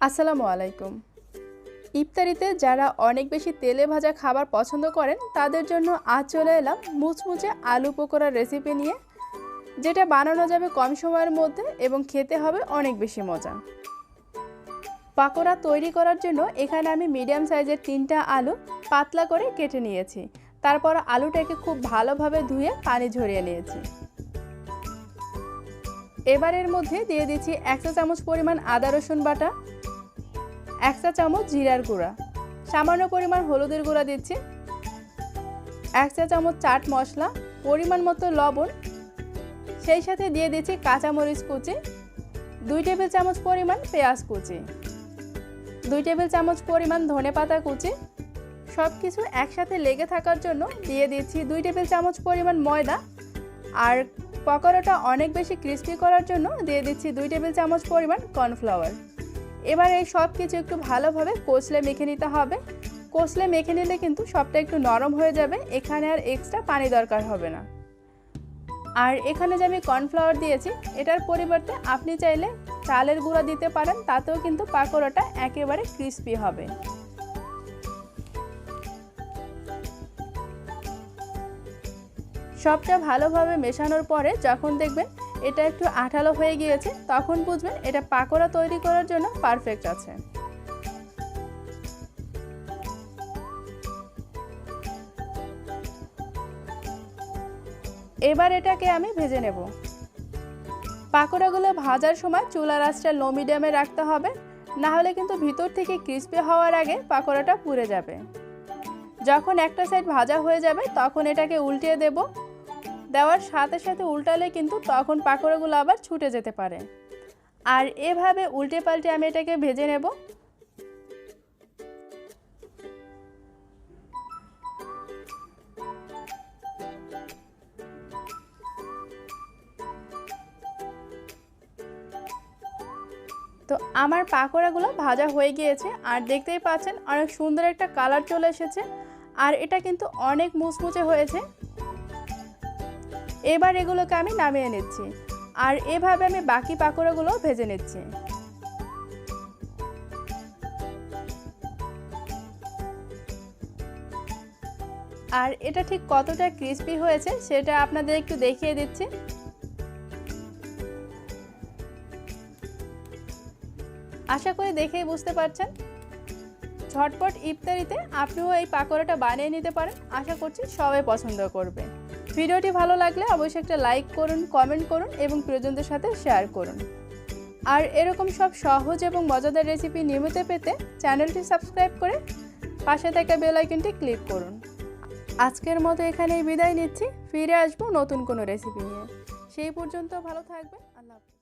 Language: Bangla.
আসসালামু আলাইকুম। ইফতারিতে যারা অনেক বেশি তেলে ভাজা খাবার পছন্দ করেন তাদের জন্য আজ চলে এলাম মুচমুচে আলু পকোড়ার রেসিপি নিয়ে, যেটা বানানো যাবে কম সময়ের মধ্যে এবং খেতে হবে অনেক বেশি মজা। পাকোড়া তৈরি করার জন্য এখানে আমি মিডিয়াম সাইজের 3টা আলু পাতলা করে কেটে নিয়েছি। তারপর আলুটাকে খুব ভালোভাবে ধুয়ে পানি ঝরিয়ে নিয়েছি। এবার এর মধ্যে দিয়ে দিচ্ছি 1 চা চামচ পরিমাণ আদা রসুন বাটা, 1 চা চামচ জিরার গুঁড়া, সামান্য পরিমাণ হলুদের গুঁড়া দিচ্ছি, 1 চা চামচ চাট মশলা, পরিমাণ মতো লবণ, সেই সাথে দিয়ে দিচ্ছি কাঁচামরিচ কুচি, 2 টেবিল চামচ পরিমাণ পেঁয়াজ কুচি, 2 টেবিল চামচ পরিমাণ ধনেপাতা কুচি। সব কিছু একসাথে লেগে থাকার জন্য দিয়ে দিচ্ছি 2 টেবিল চামচ পরিমাণ ময়দা, আর পকোড়াটা অনেক বেশি ক্রিস্পি করার জন্য দিয়ে দিচ্ছি 2 টেবিল চামচ পরিমাণ কর্নফ্লাওয়ার। এবার এই সব কিছু একটু ভালোভাবে কষলে মেখে নিতে হবে। কষলে মেখে নিলে কিন্তু সবটা একটু নরম হয়ে যাবে, এখানে আর এক্সট্রা পানি দরকার হবে না। আর এখানে যে আমি কর্নফ্লাওয়ার দিয়েছি এটার পরিবর্তে আপনি চাইলে চালের গুঁড়া দিতে পারেন, তাতেও কিন্তু পাকোড়াটা একেবারে ক্রিস্পি হবে। সবটা ভালোভাবে মেশানোর পরে যখন দেখবেন এটা একটু আঠালো হয়ে গিয়েছে, তখন বুঝবেন এটা পাকোড়া তৈরি করার জন্য পারফেক্ট আছে। এবার এটাকে আমি ভেজে নেব। পাকোড়াগুলো ভাজার সময় চুলার আঁচটা লো মিডিয়ামে রাখতে হবে, না হলে কিন্তু ভিতর থেকে ক্রিস্পি হওয়ার আগে পাকোড়াটা পুড়ে যাবে। যখন একটা সাইড ভাজা হয়ে যাবে তখন এটাকে উল্টিয়ে দেব। দেওয়ার সাথে সাথে উল্টালে কিন্তু তখন পাকোড়াগুলো আবার ছুটে যেতে পারে। আর এভাবে উল্টে পাল্টে আমি এটাকে ভেজে নেব। তো আমার পাকোড়াগুলো ভাজা হয়ে গিয়েছে, আর দেখতেই পাচ্ছেন অনেক সুন্দর একটা কালার চলে এসেছে, আর এটা কিন্তু অনেক মুচমুচে হয়েছে। এবার এগুলোকে আমি নামিয়ে নিচ্ছি, আর এভাবে আমি বাকি পাকোড়াগুলো ভেজে নিচ্ছি। আর এটা ঠিক কতটা ক্রিস্পি হয়েছে সেটা আপনাদের একটু দেখিয়ে দিচ্ছি। আশা করি দেখেই বুঝতে পারছেন। ঝটপট ইফতারিতে আপনিও এই পাকোড়াটা বানিয়ে নিতে পারেন, আশা করছি সবাই পছন্দ করবে। ভিডিওটি ভালো লাগলে অবশ্যই একটা লাইক করুন, কমেন্ট করুন এবং প্রিয়জনদের সাথে শেয়ার করুন। আর এরকম সব সহজ এবং মজাদার রেসিপি নিয়মিত পেতে চ্যানেলটি সাবস্ক্রাইব করে পাশে থাকা বেল আইকনটি ক্লিক করুন। আজকের মতো এখানেই বিদায় নিচ্ছি, ফিরে আসবো নতুন কোনো রেসিপি নিয়ে। সেই পর্যন্ত ভালো থাকবেন। আল্লাহ হাফেজ।